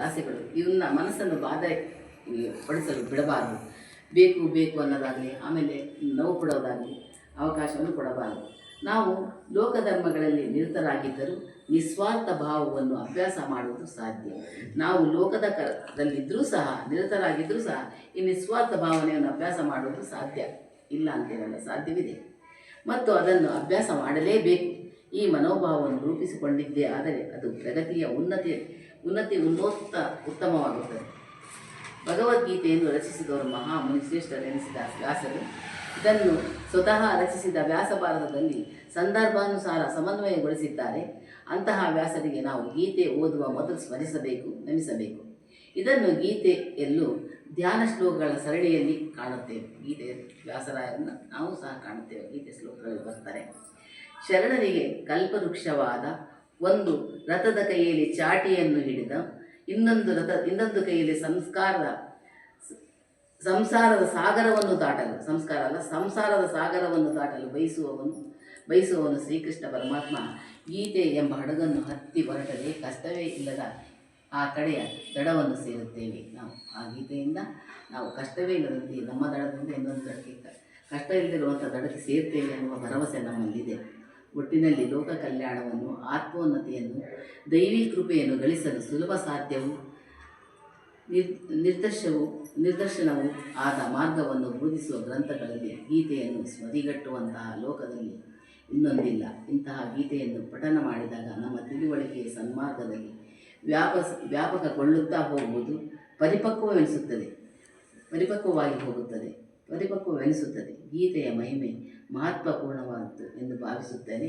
ಆಸೆಗಳು ಆಸೆಗಳು ಇವನ್ನ ಮನಸ್ಸನ್ನು ಬಾಧೆ ಪಡಿಸಲು ಬಿಡಬಾರದು. ಬೇಕು ಬೇಕು ಅನ್ನೋದಾಗಲಿ, ಆಮೇಲೆ ನೋವು ಕೊಡೋದಾಗಲಿ ಅವಕಾಶವನ್ನು ಕೊಡಬಾರದು. ನಾವು ಲೋಕಧರ್ಮಗಳಲ್ಲಿ ನಿರತರಾಗಿದ್ದರೂ ನಿಸ್ವಾರ್ಥ ಭಾವವನ್ನು ಅಭ್ಯಾಸ ಮಾಡುವುದು ಸಾಧ್ಯ. ನಾವು ಲೋಕದ ದಲ್ಲಿದ್ದರೂ ಸಹ, ನಿರತರಾಗಿದ್ದರೂ ಸಹ ಈ ನಿಸ್ವಾರ್ಥ ಭಾವನೆಯನ್ನು ಅಭ್ಯಾಸ ಮಾಡುವುದು ಸಾಧ್ಯ ಇಲ್ಲ ಅಂತೇನಲ್ಲ, ಸಾಧ್ಯವಿದೆ ಮತ್ತು ಅದನ್ನು ಅಭ್ಯಾಸ ಮಾಡಲೇಬೇಕು. ಈ ಮನೋಭಾವವನ್ನು ರೂಪಿಸಿಕೊಂಡಿದ್ದೇ ಆದರೆ ಅದು ಪ್ರಗತಿಯ ಉನ್ನತಿ ಉತ್ತಮವಾಗುತ್ತದೆ. ಭಗವದ್ಗೀತೆಯನ್ನು ರಚಿಸಿದವರು ಮಹಾಮುನಿ ಶ್ರೇಷ್ಠರೆನಿಸಿದ ವ್ಯಾಸರು ಇದನ್ನು ಸ್ವತಃ ರಚಿಸಿದ ವ್ಯಾಸ ಭಾರತದಲ್ಲಿ ಸಂದರ್ಭಾನುಸಾರ ಸಮನ್ವಯಗೊಳಿಸಿದ್ದಾರೆ. ಅಂತಹ ವ್ಯಾಸರಿಗೆ ನಾವು ಗೀತೆ ಓದುವ ಮೊದಲು ಸ್ಮರಿಸಬೇಕು, ನಮಿಸಬೇಕು. ಇದನ್ನು ಗೀತೆಯಲ್ಲೂ ಧ್ಯಾನ ಶ್ಲೋಕಗಳ ಸರಣಿಯಲ್ಲಿ ಕಾಣುತ್ತೇವೆ. ಗೀತೆ ವ್ಯಾಸರಾಯರನ್ನು ನಾವು ಸಹ ಕಾಣುತ್ತೇವೆ. ಗೀತೆ ಶ್ಲೋಕಗಳಲ್ಲಿ ಬರ್ತಾರೆ. ಶರಣರಿಗೆ ಕಲ್ಪವೃಕ್ಷವಾದ ಒಂದು ರಥದ ಕೈಯಲ್ಲಿ ಚಾಟಿಯನ್ನು ಹಿಡಿದ, ಇನ್ನೊಂದು ಕೈಯಲ್ಲಿ ಸಂಸಾರದ ಸಾಗರವನ್ನು ದಾಟಲು ಬಯಸುವವನು ಶ್ರೀಕೃಷ್ಣ ಪರಮಾತ್ಮ ಗೀತೆ ಎಂಬ ಹಡಗನ್ನು ಹತ್ತಿ ಹೊರಟರೆ ಕಷ್ಟವೇ ಇಲ್ಲದ ಆ ಕಡೆಯ ದಡವನ್ನು ಸೇರುತ್ತೇವೆ. ನಾವು ಆ ಗೀತೆಯಿಂದ ನಾವು ಕಷ್ಟವೇ ಇಲ್ಲದಂತೆ ನಮ್ಮ ದಡದಿಂದ ಇನ್ನೊಂದು ದಡಕ್ಕೆ, ಕಷ್ಟ ಇಲ್ಲದಿರುವಂಥ ದಡಕ್ಕೆ ಸೇರ್ತೇವೆ ಅನ್ನುವ ಭರವಸೆ ನಮ್ಮಲ್ಲಿದೆ. ಒಟ್ಟಿನಲ್ಲಿ ಲೋಕ ಕಲ್ಯಾಣವನ್ನು, ಆತ್ಮೋನ್ನತಿಯನ್ನು, ದೈವಿ ಕೃಪೆಯನ್ನು ಗಳಿಸಲು ಸುಲಭ ಸಾಧ್ಯವೂ ನಿದರ್ಶನವೂ ಆದ ಮಾರ್ಗವನ್ನು ಬೋಧಿಸುವ ಗ್ರಂಥಗಳಲ್ಲಿ ಗೀತೆಯನ್ನು ಸ್ಮರಿಗಟ್ಟುವಂತಹ ಲೋಕದಲ್ಲಿ ಇನ್ನೊಂದಿಲ್ಲ. ಇಂತಹ ಗೀತೆಯನ್ನು ಪಠನ ಮಾಡಿದಾಗ ನಮ್ಮ ತಿಳುವಳಿಕೆಯ ಸನ್ಮಾರ್ಗದಲ್ಲಿ ವ್ಯಾಪಕಗೊಳ್ಳುತ್ತಾ ಹೋಗುವುದು ಪರಿಪಕ್ವವೆನಿಸುತ್ತದೆ. ಗೀತೆಯ ಮಹಿಮೆ ಮಹತ್ವಪೂರ್ಣವಾದದ್ದು ಎಂದು ಭಾವಿಸುತ್ತೇನೆ.